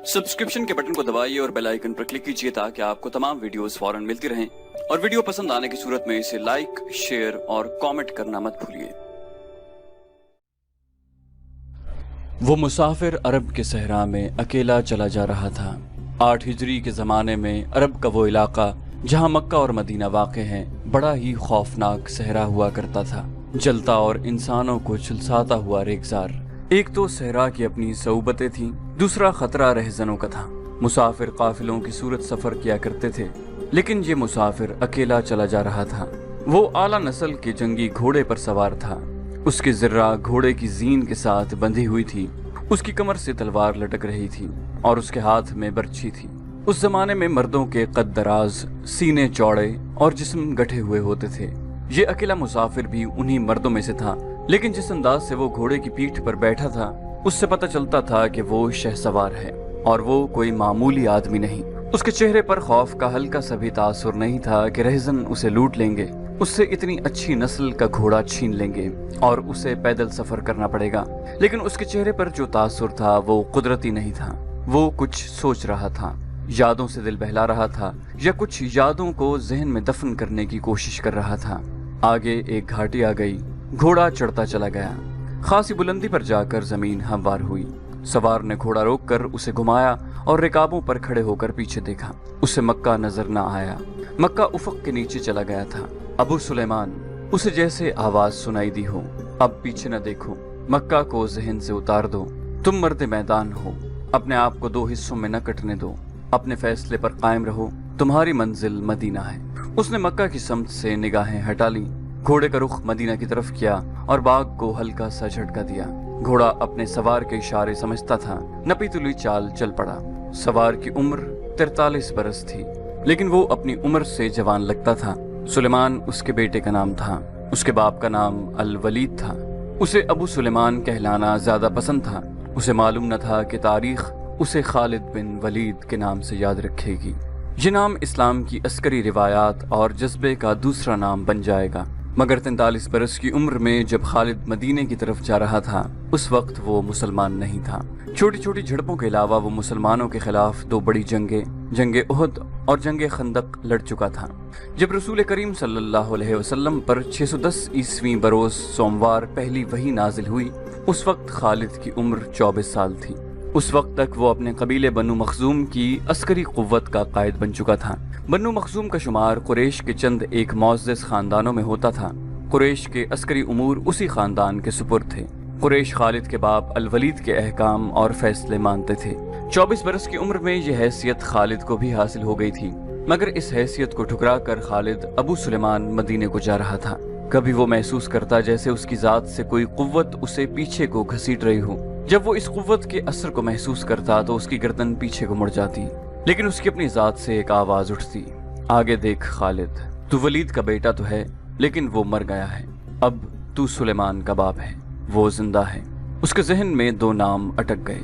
Subscription के button को दबाइए और बेल आइकन पर क्लिक कीजिए ताकि आपको तमाम वीडियोस फौरन मिलती रहें और वीडियो पसंद आने की सूरत में इसे लाइक, शेयर और कमेंट करना मत भूलिए। वो मुसाफिर अरब के सहरा में अकेला चला जा रहा था। 8 हिजरी के ज़माने में अरब का वो इलाका जहाँ मक्का और मदीना वाक़ हैं बड़ा ही खौफनाक सहरा हुआ करता था, जलता और इंसानों को झुलसाता हुआ रेगजार। एक तो सहरा की अपनी सऊबतें थीं, दूसरा खतरा रहज़नों का था। मुसाफिर काफिलों की सूरत सफ़र किया करते थे, लेकिन ये मुसाफिर अकेला चला जा रहा था। वो आला नस्ल के जंगी घोड़े पर सवार था। उसकी ज़र्रा घोड़े की जीन के साथ बंधी हुई थी, उसकी कमर से तलवार लटक रही थी और उसके हाथ में बर्छी थी। उस जमाने में मर्दों के कद दराज, सीने चौड़े और जिस्म गठे हुए होते थे। ये अकेला मुसाफिर भी उन्हीं मर्दों में से था, लेकिन जिस अंदाज से वो घोड़े की पीठ पर बैठा था उससे पता चलता था कि वो शहसवार है और वो कोई मामूली आदमी नहीं। उसके चेहरे पर खौफ का हल्का सा भी तासुर नहीं था कि रहज़न उसे लूट लेंगे, उससे इतनी अच्छी नस्ल का घोड़ा छीन लेंगे और उसे पैदल सफर करना पड़ेगा। लेकिन उसके चेहरे पर जो तासुर था वो कुदरती नहीं था। वो कुछ सोच रहा था, यादों से दिल बहला रहा था या कुछ यादों को जहन में दफन करने की कोशिश कर रहा था। आगे एक घाटी आ गई, घोड़ा चढ़ता चला गया। खासी बुलंदी पर जाकर जमीन हमवार हुई। सवार ने घोड़ा रोककर उसे घुमाया और रिकाबों पर खड़े होकर पीछे देखा। उसे मक्का नजर न आया। मक्का उफक के नीचे चला गया था। अबू सुलेमान, उसे जैसे आवाज सुनाई दी हो, अब पीछे न देखो, मक्का को जहन से उतार दो, तुम मर्द मैदान हो, अपने आप को 2 हिस्सों में न कटने दो, अपने फैसले पर कायम रहो, तुम्हारी मंजिल मदीना है। उसने मक्का की समत से निगाहें हटा ली, घोड़े का रुख मदीना की तरफ किया और बाग को हल्का सा झटका दिया। घोड़ा अपने सवार के इशारे समझता था, नपी तुली चाल चल पड़ा। सवार की उम्र 43 बरस थी, लेकिन वो अपनी उम्र से जवान लगता था। सुलेमान उसके बेटे का नाम था। उसके बाप का नाम अल वलीद था। उसे अबू सुलेमान कहलाना ज्यादा पसंद था। उसे मालूम न था कि तारीख उसे खालिद बिन वलीद के नाम से याद रखेगी। ये नाम इस्लाम की अस्करी रिवायात और जज्बे का दूसरा नाम बन जाएगा। मगर 43 बरस की उम्र में जब खालिद मदीने की तरफ जा रहा था, उस वक्त वो मुसलमान नहीं था। छोटी छोटी झड़पों के अलावा वो मुसलमानों के खिलाफ 2 बड़ी जंगे उहद और जंगे खंदक लड़ चुका था। जब रसूल करीम सल्लल्लाहु अलैहि वसल्लम पर 610 ईस्वी बरोज सोमवार पहली वही नाजिल हुई, उस वक्त खालिद की उम्र 24 साल थी। उस वक्त तक वो अपने कबीले बनु मखजूम की अस्करी कुव्वत का कायद बन चुका था। बनु मखजूम का शुमार कुरैश के चंद एक मुअज़्ज़ज़ खानदानों में होता था। कुरैश के अस्करी उमूर उसी खानदान के सुपुर्द थे। कुरैश खालिद के बाप अल वलीद के अहकाम और फैसले मानते थे। 24 बरस की उम्र में यह हैसियत खालिद को भी हासिल हो गई थी, मगर इस हैसियत को ठुकरा कर खालिद अबू सुलेमान मदीने को जा रहा था। कभी वो महसूस करता जैसे उसकी जात से कोई कुव्वत उसे पीछे को घसीट रही हो। जब वो इस कुव्वत के असर को महसूस करता तो उसकी गर्दन पीछे को मुड़ जाती, लेकिन उसकी अपनी जात से एक आवाज उठती, आगे देख खालिद, तू वलीद का बेटा तो है, लेकिन वो मर गया है। अब तू सुलेमान का बाप है, वो जिंदा है। उसके जहन में 2 नाम अटक गए,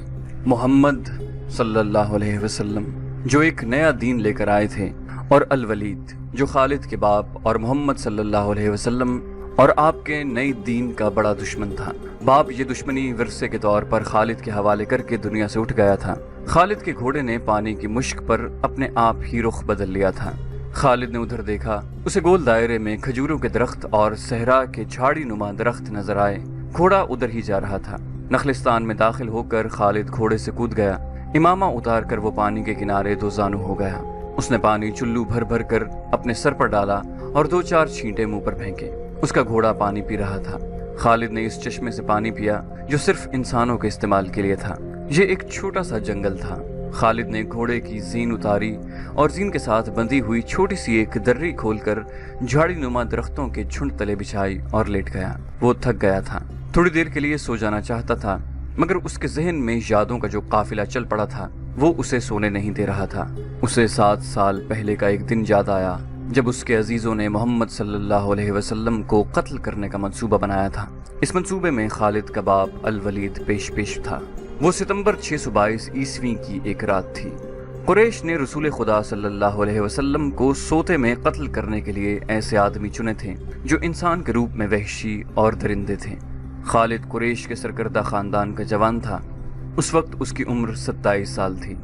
मोहम्मद सल्लल्लाहु अलैहि वसल्लम जो एक नया दीन लेकर आए थे, और अल वलीद जो खालिद के बाप और मोहम्मद सल्लल्लाहु अलैहि वसल्लम और आपके नई दीन का बड़ा दुश्मन था। बाप ये दुश्मनी विरसे के तौर पर खालिद के हवाले करके दुनिया से उठ गया था। खालिद के घोड़े ने पानी की मुश्क पर अपने आप ही रुख बदल लिया था। खालिद ने उधर देखा, उसे गोल दायरे में खजूरों के दरख्त और सहरा के झाड़ी नुमा दरख्त नजर आए। घोड़ा उधर ही जा रहा था। नखलिस्तान में दाखिल होकर खालिद घोड़े से कूद गया। इमामा उतार कर वो पानी के किनारे 2 जानू हो गया। उसने पानी चुल्लू भर भर कर अपने सर पर डाला और 2-4 छींटे मुंह पर फेंके। उसका घोड़ा पानी पी रहा था। खालिद ने इस चश्मे से पानी पिया जो सिर्फ इंसानों के इस्तेमाल के लिए था। ये एक छोटा सा जंगल था। खालिद ने घोड़े की जीन उतारी और जीन के साथ बंधी हुई छोटी सी एक दर्री खोलकर झाड़ी नुमा दरख्तों के झुंड तले बिछाई और लेट गया। वो थक गया था, थोड़ी देर के लिए सो जाना चाहता था, मगर उसके जहन में यादों का जो काफिला चल पड़ा था वो उसे सोने नहीं दे रहा था। उसे 7 साल पहले का एक दिन याद आया जब उसके अजीजों ने मोहम्मद सल्लल्लाहु अलैहि वसल्लम को कत्ल करने का मंसूबा बनाया था। इस मंसूबे में खालिद का बाप अल वलीद पेश था। वो सितंबर 622 ईस्वी की एक रात थी। कुरैश ने रसूल खुदा सल्लल्लाहु अलैहि वसल्लम को सोते में कत्ल करने के लिए ऐसे आदमी चुने थे जो इंसान के रूप में वहशी और दरिंदे थे। खालिद कुरैश के सरकर्दा खानदान का जवान था। اس وقت اس کی عمر 27 سال تھی۔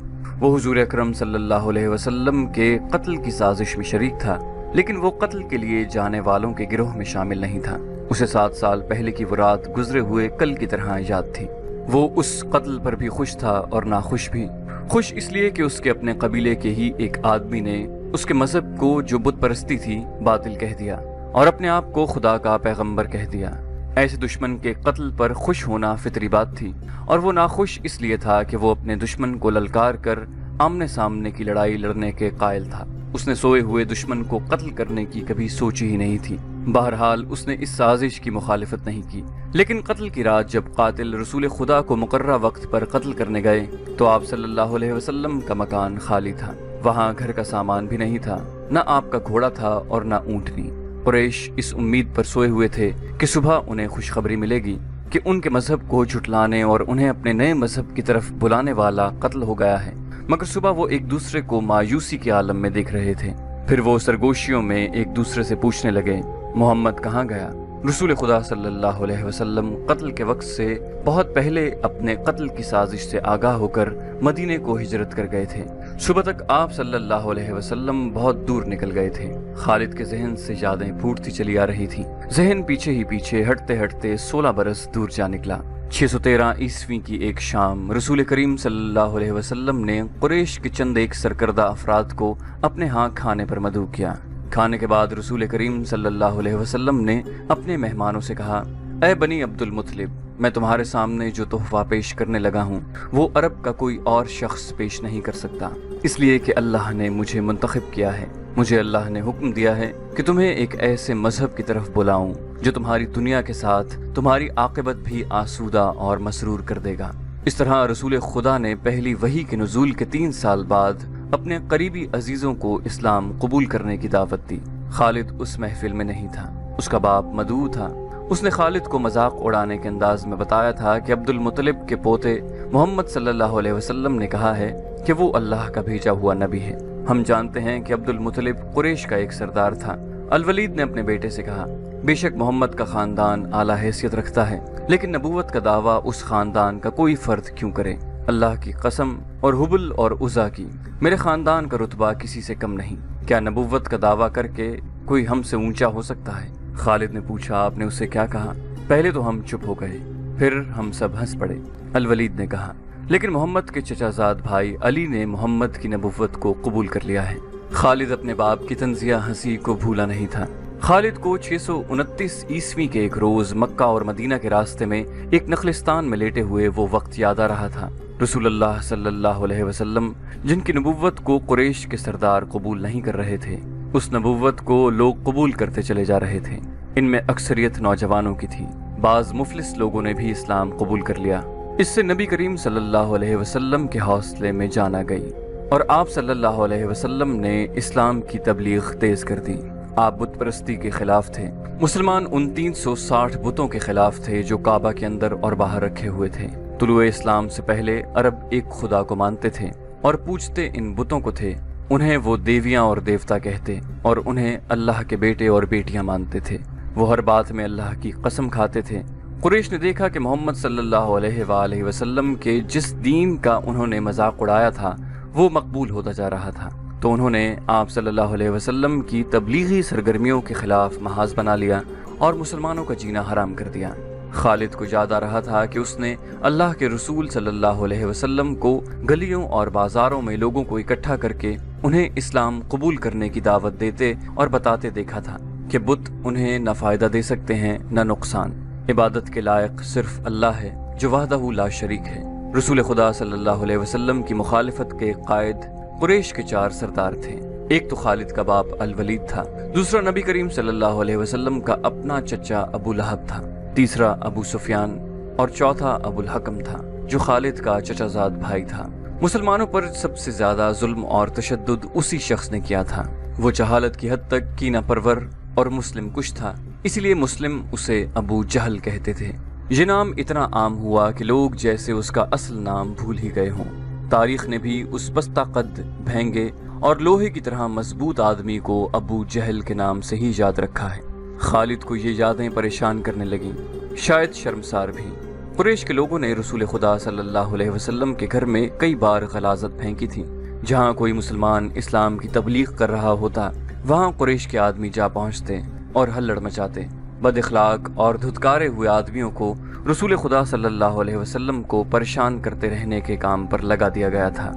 وہ حضور اکرم صلی اللہ علیہ وسلم کے قتل کی سازش میں شریک تھا، لیکن وہ قتل کے لیے جانے والوں کے گروہ میں شامل نہیں تھا۔ اسے 7 سال پہلے کی وہ رات گزرے ہوئے کل کی طرح یاد تھی۔ وہ اس قتل پر بھی خوش تھا اور ناخوش بھی۔ خوش اس لیے کہ اس کے اپنے قبیلے کے ہی ایک آدمی نے اس کے مذہب کو جو بت پرستی تھی باطل کہہ دیا اور اپنے آپ کو خدا کا پیغمبر کہہ دیا۔ ایسے دشمن کے قتل پر خوش ہونا فطری بات تھی، اور وہ ناخوش اس لیے تھا کہ وہ اپنے دشمن کو للکار کر آمنے سامنے کی لڑائی لڑنے کے قائل تھا۔ اس نے سوئے ہوئے دشمن کو قتل کرنے کی کبھی سوچی ہی نہیں تھی۔ بہرحال اس نے اس سازش کی مخالفت نہیں کی، لیکن قتل کی رات جب قاتل رسول خدا کو مقررہ وقت پر قتل کرنے گئے تو آپ صلی اللہ علیہ وسلم کا مکان خالی تھا۔ وہاں گھر کا سامان بھی نہیں تھا، نہ آپ کا گھوڑا تھا اور نہ اونٹنی۔ قریش اس امید پر سوئے ہوئے تھے کہ صبح انہیں خوشخبری ملے گی کہ ان کے مذہب کو جھٹلانے اور انہیں اپنے نئے مذہب کی طرف بلانے والا قتل ہو گیا ہے، مگر صبح وہ ایک دوسرے کو مایوسی کے عالم میں دیکھ رہے تھے۔ پھر وہ سرگوشیوں میں ایک دوسرے سے پوچھنے لگے، محمد کہاں گیا؟ رسول خدا صلی اللہ علیہ وسلم قتل کے وقت سے بہت پہلے اپنے قتل کی سازش سے آگاہ ہو کر مدینے کو ہجرت کر گئے تھے۔ صبح تک آپ صلی اللہ علیہ وسلم بہت دور نکل گئے تھے۔ خالد کے ذہن سے یادیں پھوٹتی چلی آ رہی تھیں۔ ذہن پیچھے ہی پیچھے ہٹتے ہٹتے 16 برس دور جا نکلا۔ 613 عیسوی کی ایک شام رسول کریم صلی اللہ علیہ وسلم نے قریش کے چند ایک سرکردہ افراد کو اپنے ہاں کھانے پر مدعو کیا۔ کھانے کے بعد رسول کریم صلی اللہ علیہ وسلم نے اپنے مہمانوں سے کہا، اے بنی عبد المطلب، میں تمہارے سامنے جو تحفہ پیش کرنے لگا ہوں وہ عرب کا کوئی اور شخص پیش نہیں کر سکتا، اس لیے کہ اللہ نے مجھے منتخب کیا ہے۔ مجھے اللہ نے حکم دیا ہے کہ تمہیں ایک ایسے مذہب کی طرف بلاؤں جو تمہاری دنیا کے ساتھ تمہاری عاقبت بھی آسودہ اور مسرور کر دے گا۔ اس طرح رسول خدا نے پہلی وحی کے نزول کے 3 سال بعد اپنے قریبی عزیزوں کو اسلام قبول کرنے کی دعوت دی۔ خالد اس محفل میں نہیں تھا، اس کا باپ مدعو تھا۔ اس نے خالد کو مذاق اڑانے کے انداز میں بتایا تھا کہ عبد المطلب کے پوتے محمد صلی اللہ علیہ وسلم نے کہا ہے کہ وہ اللہ کا بھیجا ہوا نبی ہے۔ ہم جانتے ہیں کہ عبد المطلب قریش کا ایک سردار تھا۔ الولید نے اپنے بیٹے سے کہا، بے شک محمد کا خاندان اعلیٰ حیثیت رکھتا ہے، لیکن نبوت کا دعویٰ اس خاندان کا کوئی فرد کیوں کرے؟ اللہ کی قسم اور حبل اور عزا کی، میرے خاندان کا رتبہ کسی سے کم نہیں۔ کیا نبوت کا دعویٰ کر کے کوئی ہم سے اونچا ہو سکتا ہے؟ خالد نے پوچھا، آپ نے اسے کیا کہا؟ پہلے تو ہم چپ ہو گئے، پھر ہم سب ہنس پڑے۔ الولید نے کہا، لیکن محمد کے چچا زاد بھائی علی نے محمد کی نبوت کو قبول کر لیا ہے۔ خالد اپنے باپ کی طنزیہ ہنسی کو بھولا نہیں تھا۔ خالد کو 629 عیسوی کے ایک روز مکہ اور مدینہ کے راستے میں ایک نخلستان میں لیٹے ہوئے وہ وقت یاد آ رہا تھا۔ رسول اللہ صلی اللہ علیہ وسلم جن کی نبوت کو قریش کے سردار قبول نہیں کر رہے تھے، اس نبوت کو لوگ قبول کرتے چلے جا رہے تھے۔ ان میں اکثریت نوجوانوں کی تھی، بعض مفلس لوگوں نے بھی اسلام قبول کر لیا۔ اس سے نبی کریم صلی اللہ علیہ وسلم کے حوصلے میں جان آ گئی اور آپ صلی اللہ علیہ وسلم نے اسلام کی تبلیغ تیز کر دی۔ آپ بت پرستی کے خلاف تھے۔ مسلمان ان 360 بتوں کے خلاف تھے جو کعبہ کے اندر اور باہر رکھے ہوئے تھے۔ طلوع اسلام سے پہلے عرب ایک خدا کو مانتے تھے اور پوجتے ان بتوں کو تھے۔ انہیں وہ دیویاں اور دیوتا کہتے اور انہیں اللہ کے بیٹے اور بیٹیاں مانتے تھے۔ وہ ہر بات میں اللہ کی قسم کھاتے تھے۔ قریش نے دیکھا کہ محمد صلی اللہ علیہ وآلہ وسلم کے جس دین کا انہوں نے مذاق اڑایا تھا وہ مقبول ہوتا جا رہا تھا، تو انہوں نے آپ صلی اللہ علیہ وسلم کی تبلیغی سرگرمیوں کے خلاف محاذ بنا لیا اور مسلمانوں کا جینا حرام کر دیا۔ خالد کو یاد آ رہا تھا کہ اس نے اللہ کے رسول صلی اللہ علیہ وسلم کو گلیوں اور بازاروں میں لوگوں کو اکٹھا کر کے انہیں اسلام قبول کرنے کی دعوت دیتے اور بتاتے دیکھا تھا کہ بت انہیں نہ فائدہ دے سکتے ہیں نہ نقصان۔ عبادت کے لائق صرف اللہ ہے جو وحدہ لا شریک ہے۔ رسول خدا صلی اللہ علیہ وسلم کی مخالفت کے قائد قریش کے 4 سردار تھے۔ ایک تو خالد کا باپ الولید تھا، دوسرا نبی کریم صلی اللہ علیہ وسلم کا اپنا چچا ابو لہب تھا، تیسرا ابو سفیان اور چوتھا ابو الحکم تھا جو خالد کا چچا زاد بھائی تھا۔ مسلمانوں پر سب سے زیادہ ظلم اور تشدد اسی شخص نے کیا تھا۔ وہ جہالت کی حد تک کینہ پرور اور مسلم کش تھا، اسی لیے مسلم اسے ابو جہل کہتے تھے۔ یہ نام اتنا عام ہوا کہ لوگ جیسے اس کا اصل نام بھول ہی گئے ہوں۔ تاریخ نے بھی اس پستہ قد، بھینگے اور لوہے کی طرح مضبوط آدمی کو ابو جہل کے نام سے ہی یاد رکھا ہے۔ خالد کو یہ یادیں پریشان کرنے لگیں، شاید شرمسار بھی۔ कुरैश के लोगों ने रसूल खुदा सल्लल्लाहु अलैहि वसल्लम के घर में कई बार गलाजत फेंकी थी। जहाँ कोई मुसलमान इस्लाम की तबलीग कर रहा होता, वहाँ कुरैश के आदमी जा पहुँचते और हल्लड़ मचाते। बद इखलाक और धुतकारे हुए आदमियों को रसूल खुदा सल्लल्लाहु अलैहि वसल्लम को परेशान करते रहने के काम पर लगा दिया गया था।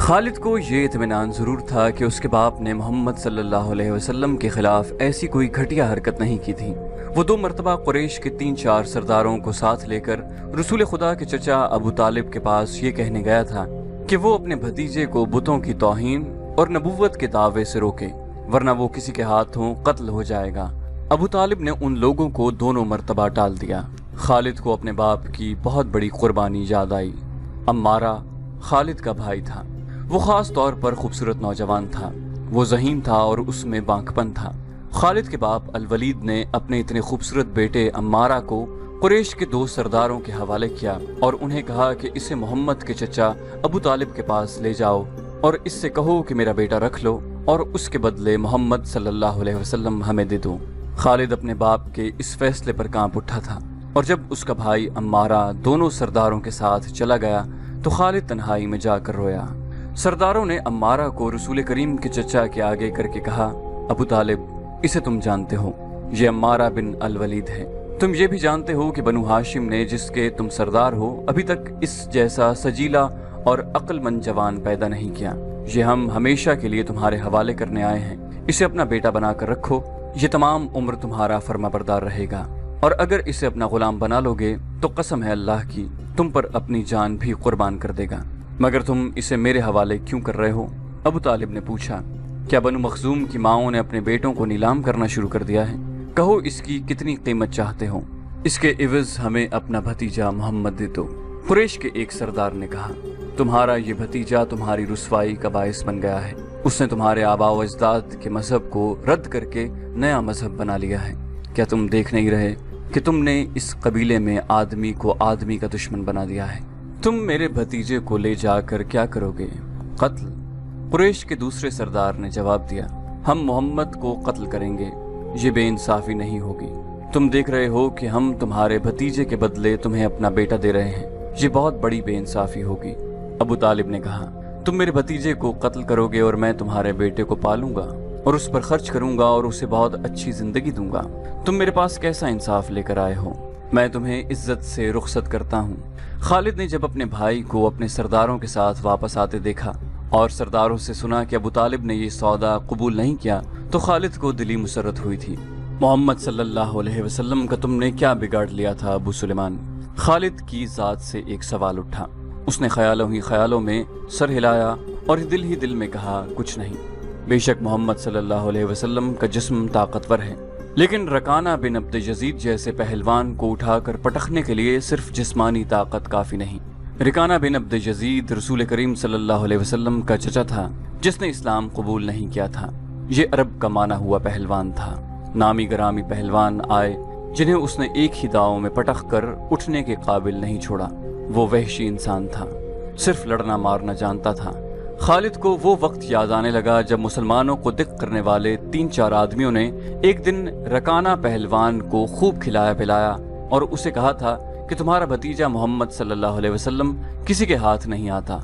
खालिद को ये इत्मीनान जरूर था कि उसके बाप ने मोहम्मद सल्लल्लाहु अलैहि वसल्लम के खिलाफ ऐसी कोई घटिया हरकत नहीं की थी। वो 2 मरतबा कुरैश के 3-4 सरदारों को साथ लेकर रसूल खुदा के चचा अबू तालिब के पास ये कहने गया था कि वो अपने भतीजे को बुतों की तौहीन और नबूवत के दावे से रोके, वरना वो किसी के हाथों कत्ल हो जाएगा। अबू तालिब ने उन लोगों को दोनों मरतबा टाल दिया। खालिद को अपने बाप की बहुत बड़ी कुर्बानी याद आई। अम्मारा खालिद का भाई था। वो खास तौर पर खूबसूरत नौजवान था। वो ज़हीन था और उसमें बांकपन था। खालिद के बाप अल वलीद ने अपने इतने खूबसूरत बेटे अम्मारा को कुरैश के 2 सरदारों के हवाले किया और उन्हें कहा कि इसे मोहम्मद के चचा अबू तालिब के पास ले जाओ और इससे कहो कि मेरा बेटा रख लो और उसके बदले मोहम्मद सल्लल्लाहु अलैहि वसल्लम हमें दे दो। खालिद अपने बाप के इस फैसले पर कांप उठा था और जब उसका भाई अम्मारा दोनों सरदारों के साथ चला गया तो खालिद तन्हाई में जाकर रोया। सरदारों ने अम्मारा को रसूल करीम के चचा के आगे करके कहा, अबू तालिब, इसे तुम जानते हो, ये अम्मारा बिन अल वलीद है। तुम ये भी जानते हो कि बनु हाशिम ने, जिसके तुम सरदार हो, अभी तक इस जैसा सजीला और अक्लमंद जवान पैदा नहीं किया। ये हम हमेशा के लिए तुम्हारे हवाले करने आए हैं। इसे अपना बेटा बनाकर रखो, ये तमाम उम्र तुम्हारा फर्माबरदार रहेगा और अगर इसे अपना गुलाम बना लोगे तो कसम है अल्लाह की, तुम पर अपनी जान भी कुर्बान कर देगा। मगर तुम इसे मेरे हवाले क्यों कर रहे हो? अबू तालिब ने पूछा, क्या बनु मखजूम की माओं ने अपने बेटों को नीलाम करना शुरू कर दिया है? कहो इसकी कितनी कीमत चाहते हो, इसके इवज हमें अपना भतीजा मोहम्मद दे दो। कुरैश के एक सरदार ने कहा, तुम्हारा ये भतीजा तुम्हारी रुसवाई का बायस बन गया है। उसने तुम्हारे आबा व अजदाद के मजहब को रद्द करके नया मजहब बना लिया है। क्या तुम देख नहीं रहे कि तुमने इस कबीले में आदमी को आदमी का दुश्मन बना दिया है? तुम मेरे भतीजे को ले जाकर क्या करोगे? कत्ल। कुरैश के दूसरे सरदार ने जवाब दिया, हम मोहम्मद को कत्ल करेंगे। ये बेइंसाफी नहीं होगी। तुम देख रहे हो कि हम तुम्हारे भतीजे के बदले तुम्हें अपना बेटा दे रहे हैं। ये बहुत बड़ी बेइंसाफी होगी। अबू तालिब ने कहा, तुम मेरे भतीजे को कत्ल करोगे और मैं तुम्हारे बेटे को पालूंगा और उस पर खर्च करूंगा और उसे बहुत अच्छी जिंदगी दूंगा। तुम मेरे पास कैसा इंसाफ लेकर आए हो? मैं तुम्हें इज्जत से रुखसत करता हूँ। खालिद ने जब अपने भाई को अपने सरदारों के साथ वापस आते देखा और सरदारों से सुना कि अबू तालिब ने ये सौदा कबूल नहीं किया तो खालिद को दिली मुसरत हुई थी। मोहम्मद सल्लल्लाहु अलैहि वसल्लम का तुमने क्या बिगाड़ लिया था अबू सुलेमान? खालिद की जात से एक सवाल उठा। उसने ख्यालों ही ख्यालों में सर हिलाया और दिल ही दिल में कहा, कुछ नहीं। बेशक मोहम्मद सल्लल्लाहु अलैहि वसल्लम का जिस्म ताकतवर है, लेकिन रकाना बिन अब्द यजीद जैसे पहलवान को उठाकर पटखने के लिए सिर्फ जिस्मानी ताकत काफी नहीं। रकाना बिन अब्द यजीद रसूल करीम सल्लल्लाहु अलैहि वसल्लम का चचा था, जिसने इस्लाम कबूल नहीं किया था। ये अरब का माना हुआ पहलवान था। नामी गरामी पहलवान आए जिन्हें उसने एक ही दाव में पटख कर उठने के काबिल नहीं छोड़ा। वो वहशी इंसान था, सिर्फ लड़ना मारना जानता था। खालिद को वो वक्त याद आने लगा जब मुसलमानों को दिक करने वाले 3-4 आदमियों ने एक दिन रकाना पहलवान को खूब खिलाया पिलाया और उसे कहा था कि तुम्हारा भतीजा मोहम्मद सल्लल्लाहु अलैहि वसल्लम किसी के हाथ नहीं आता,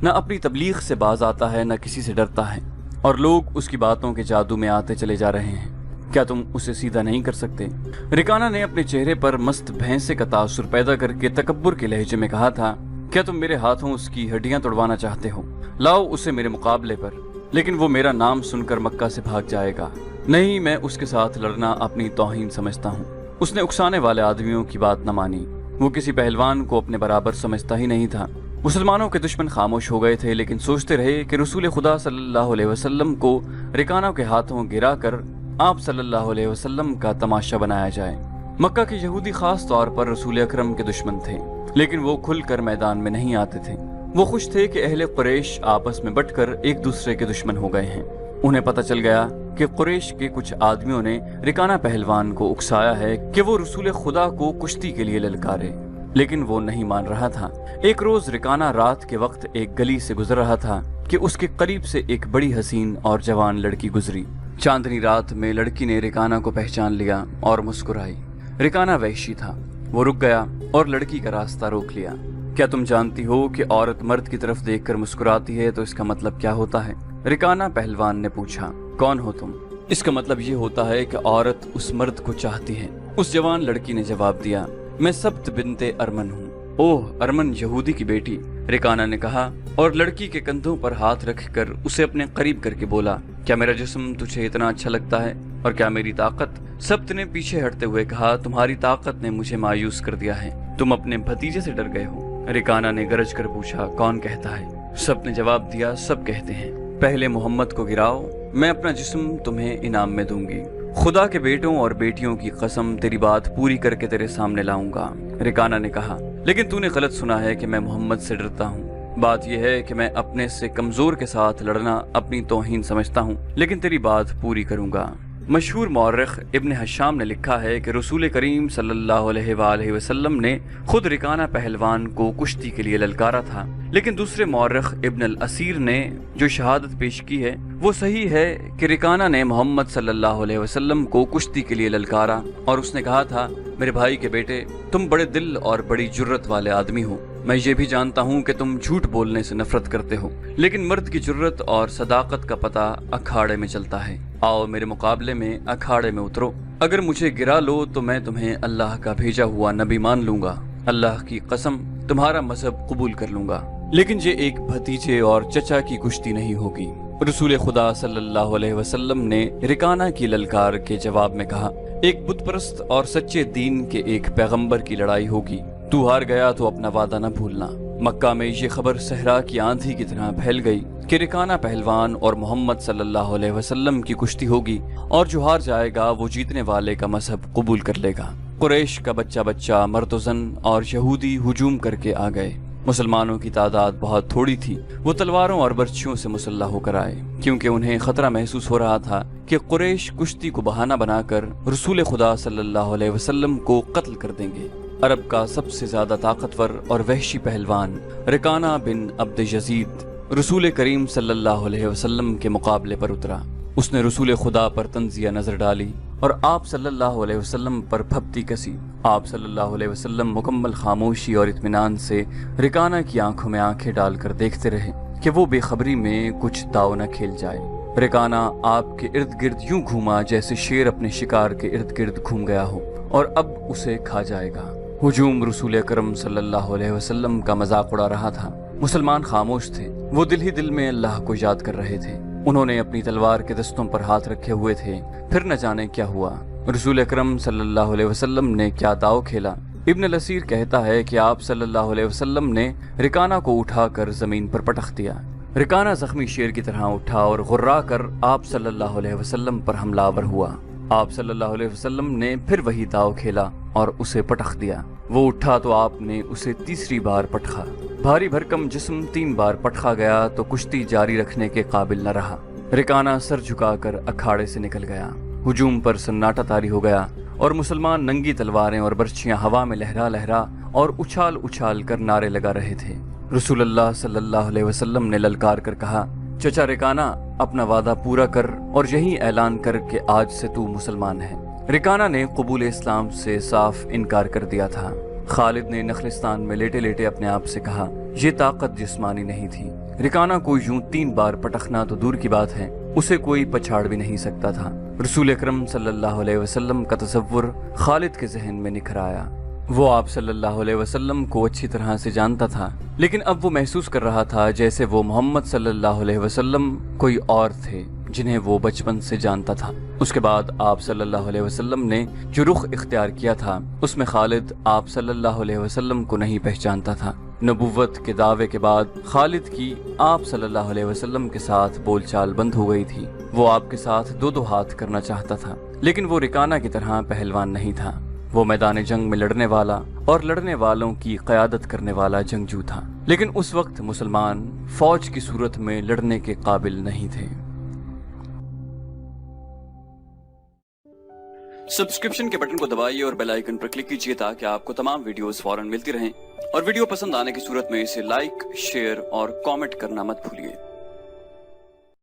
न अपनी तबलीग से बाज आता है, न किसी से डरता है, और लोग उसकी बातों के जादू में आते चले जा रहे हैं। क्या तुम उसे सीधा नहीं कर सकते? रिकाना ने अपने चेहरे पर मस्त भैंसे का तासुर पैदा करके तकब्बुर के लहजे में कहा था, क्या तुम मेरे हाथों उसकी हड्डियां तोड़वाना चाहते हो? लाओ उसे मेरे मुकाबले पर, लेकिन वो मेरा नाम सुनकर मक्का से भाग जाएगा। नहीं, मैं उसके साथ लड़ना अपनी तौहीन समझता हूँ। उसने उकसाने वाले आदमियों की बात न मानी। वो किसी पहलवान को अपने बराबर समझता ही नहीं था। मुसलमानों के दुश्मन खामोश हो गए थे, लेकिन सोचते रहे कि रसूल खुदा सल्लल्लाहु अलैहि वसल्लम को रिकाना के हाथों गिरा कर आप सल्लल्लाहु अलैहि वसल्लम का तमाशा बनाया जाए। मक्का के यहूदी खास तौर पर रसूल अकरम के दुश्मन थे, लेकिन वो खुलकर मैदान में नहीं आते थे। वो खुश थे कि अहले कुरैश आपस में बंटकर एक दूसरे के दुश्मन हो गए हैं। उन्हें पता चल गया कि कुरैश के कुछ आदमियों ने रिकाना पहलवान को उकसाया है कि वो रसूल खुदा को कुश्ती के लिए ललकारे, लेकिन वो नहीं मान रहा था। एक रोज रिकाना रात के वक्त एक गली से गुजर रहा था कि उसके करीब से एक बड़ी हसीन और जवान लड़की गुजरी। चांदनी रात में लड़की ने रिकाना को पहचान लिया और मुस्कुराई। रिकाना वहशी था। वो रुक गया اور لڑکی کا راستہ روک لیا۔ کیا تم جانتی ہو کہ عورت مرد کی طرف دیکھ کر مسکراتی ہے تو اس کا مطلب کیا ہوتا ہے؟ رکانہ پہلوان نے پوچھا۔ کون ہو تم؟ اس کا مطلب یہ ہوتا ہے کہ عورت اس مرد کو چاہتی ہے۔ اس جوان لڑکی نے جواب دیا، میں سبت بنت ارمن ہوں۔ اوہ، ارمن یہودی کی بیٹی، رکانہ نے کہا اور لڑکی کے کندھوں پر ہاتھ رکھ کر اسے اپنے قریب کر کے بولا، کیا میرا جسم تجھے اتنا اچھا لگتا ہے اور کیا میری طاقت؟ سبت نے پیچھے ہٹتے ہوئے کہا، تمہاری طاقت نے مجھے مایوس کر دیا ہے، تم اپنے بھتیجے سے ڈر گئے ہو۔ رکانہ نے گرج کر پوچھا، کون کہتا ہے؟ سبت نے جواب دیا، سب کہتے ہیں، پہلے محمد کو گراؤ، میں اپنا جسم تمہیں انعام میں دوں گی۔ خدا کے بیٹوں اور بیٹیوں کی قسم، تیری بات پوری کر کے تیرے سامنے لاؤں گا۔ رکانہ نے کہا، لیکن تو نے غلط سنا ہے کہ میں محمد سے ڈرتا ہوں۔ بات یہ ہے کہ میں اپنے سے کمزور کے ساتھ لڑنا اپنی توہین سمجھتا ہوں، لیکن تیری بات پوری کروں گا۔ مشہور مورخ ابن حشام نے لکھا ہے کہ رسول کریم صلی اللہ علیہ وآلہ وسلم نے خود رکانہ پہلوان کو کشتی کے لیے للکارا تھا، لیکن دوسرے مورخ ابن الاسیر نے جو شہادت پیش کی ہے وہ صحیح ہے کہ رکانہ نے محمد صلی اللہ علیہ وسلم کو کشتی کے لیے للکارا اور اس نے کہا تھا، میرے بھائی کے بیٹے، تم بڑے دل اور بڑی جرت والے آدمی ہو۔ میں یہ بھی جانتا ہوں کہ تم جھوٹ بولنے سے نفرت کرتے ہو، لیکن مرد کی جرت اور صداقت کا پتہ اکھاڑے میں چلتا ہے۔ آؤ میرے مقابلے میں اکھاڑے میں اترو، اگر مجھے گرا لو تو میں تمہیں اللہ کا بھیجا ہوا نبی مان لوں گا، اللہ کی قسم تمہارا مذہب قبول کر لوں گا، لیکن یہ ایک بھتیجے اور چچا کی کشتی نہیں ہوگی۔ رسول خدا صلی اللہ علیہ وسلم نے رکانہ کی للکار کے جواب میں کہا، ایک بت پرست اور سچے دین کے ایک پیغمبر کی لڑائی ہوگی، تو ہار گیا تو اپنا وعدہ نہ بھولنا۔ مکہ میں یہ خبر صحرا کی آندھی کی طرح پھیل گئی کہ رکانہ پہلوان اور محمد صلی اللہ علیہ وسلم کی کشتی ہوگی اور جو ہار جائے گا وہ جیتنے والے کا مذہب قبول کر لے گا۔ قریش کا بچہ بچہ، مرد و زن اور یہودی ہجوم کر کے آ گئے۔ مسلمانوں کی تعداد بہت تھوڑی تھی، وہ تلواروں اور برچھیوں سے مسلح ہو کر آئے، کیونکہ انہیں خطرہ محسوس ہو رہا تھا کہ قریش کشتی کو بہانہ بنا کر رسول خدا صلی اللہ علیہ وسلم کو قتل کر دیں گے۔ عرب کا سب سے زیادہ طاقتور اور وحشی پہلوان رکانہ بن عبد یزید رسول کریم صلی اللہ علیہ وسلم کے مقابلے پر اترا۔ اس نے رسول خدا پر تنزیہ نظر ڈالی اور آپ صلی اللہ علیہ وسلم پر پھپتی کسی۔ آپ صلی اللہ علیہ وسلم مکمل خاموشی اور اطمینان سے رکانہ کی آنکھوں میں آنکھیں ڈال کر دیکھتے رہے کہ وہ بے خبری میں کچھ داؤ نہ کھیل جائے۔ رکانہ آپ کے ارد گرد یوں گھوما جیسے شیر اپنے شکار کے ارد گرد گھوم گیا ہو اور اب اسے کھا جائے گا۔ ہجوم رسول اکرم صلی اللہ علیہ وسلم کا مذاق اڑا رہا تھا۔ مسلمان خاموش تھے، وہ دل ہی دل میں اللہ کو یاد کر رہے تھے۔ انہوں نے اپنی تلوار کے دستوں پر ہاتھ رکھے ہوئے تھے، پھر نہ جانے کیا ہوا۔ رسول اکرم صلی اللہ علیہ وسلم نے کیا داؤ کھیلا۔ ابن الاسیر کہتا ہے کہ آپ صلی اللہ علیہ وسلم نے رکانہ کو اٹھا کر زمین پر پٹخ دیا۔ رکانہ زخمی شیر کی طرح اٹھا اور غرا کر آپ صلی اللہ علیہ وسلم پر حملہ آور ہوا۔ آپ صلی اللہ علیہ وسلم نے پھر وہی داؤ کھیلا اور اسے پٹخ دیا۔ وہ اٹھا تو آپ نے اسے تیسری بار پٹخا۔ بھاری بھرکم جسم 3 بار پٹخا گیا تو کشتی جاری رکھنے کے قابل نہ رہا۔ رکانہ سر جھکا کر اکھاڑے سے نکل گیا۔ ہجوم پر سناٹا طاری ہو گیا اور مسلمان ننگی تلواریں اور برچھیاں ہوا میں لہرا لہرا اور اچھال اچھال کر نعرے لگا رہے تھے۔ رسول اللہ صلی اللہ علیہ وسلم نے للکار کر کہا، چچا رکانہ، اپنا وعدہ پورا کر اور یہی اعلان کر کہ آج سے تو مسلمان ہے۔ رکانہ نے قبول اسلام سے صاف انکار کر دیا تھا۔ خالد نے نخلستان میں لیٹے لیٹے اپنے آپ سے کہا، یہ طاقت جسمانی نہیں تھی۔ رکانہ کو یوں 3 بار پٹخنا تو دور کی بات ہے، اسے کوئی پچھاڑ بھی نہیں سکتا تھا۔ رسول اکرم صلی اللہ علیہ وسلم کا تصور خالد کے ذہن میں نکھر آیا۔ وہ آپ صلی اللہ علیہ وسلم کو اچھی طرح سے جانتا تھا، لیکن اب وہ محسوس کر رہا تھا جیسے وہ محمد صلی اللہ علیہ وسلم کوئی اور تھے جنہیں وہ بچپن سے جانتا تھا۔ اس کے بعد آپ صلی اللہ علیہ وسلم نے جو رخ اختیار کیا تھا اس میں خالد آپ صلی اللہ علیہ وسلم کو نہیں پہچانتا تھا۔ نبوت کے دعوے کے بعد خالد کی آپ صلی اللہ علیہ وسلم کے ساتھ بول چال بند ہو گئی تھی۔ وہ آپ کے ساتھ 2 ہاتھ کرنا چاہتا تھا، لیکن وہ رکانہ کی طرح پہلوان نہیں تھا۔ وہ میدان جنگ میں لڑنے والا اور لڑنے والوں کی قیادت کرنے والا جنگجو تھا، لیکن اس وقت مسلمان فوج کی صورت میں لڑنے کے قابل نہیں تھے۔ سبسکرپشن کے بٹن کو دبائیے اور بیل آئیکن پر کلک کیجیے تاکہ آپ کو تمام ویڈیوز فوراً ملتی رہیں، اور ویڈیو پسند آنے کی صورت میں اسے لائک، شیئر اور کامنٹ کرنا مت بھولیے۔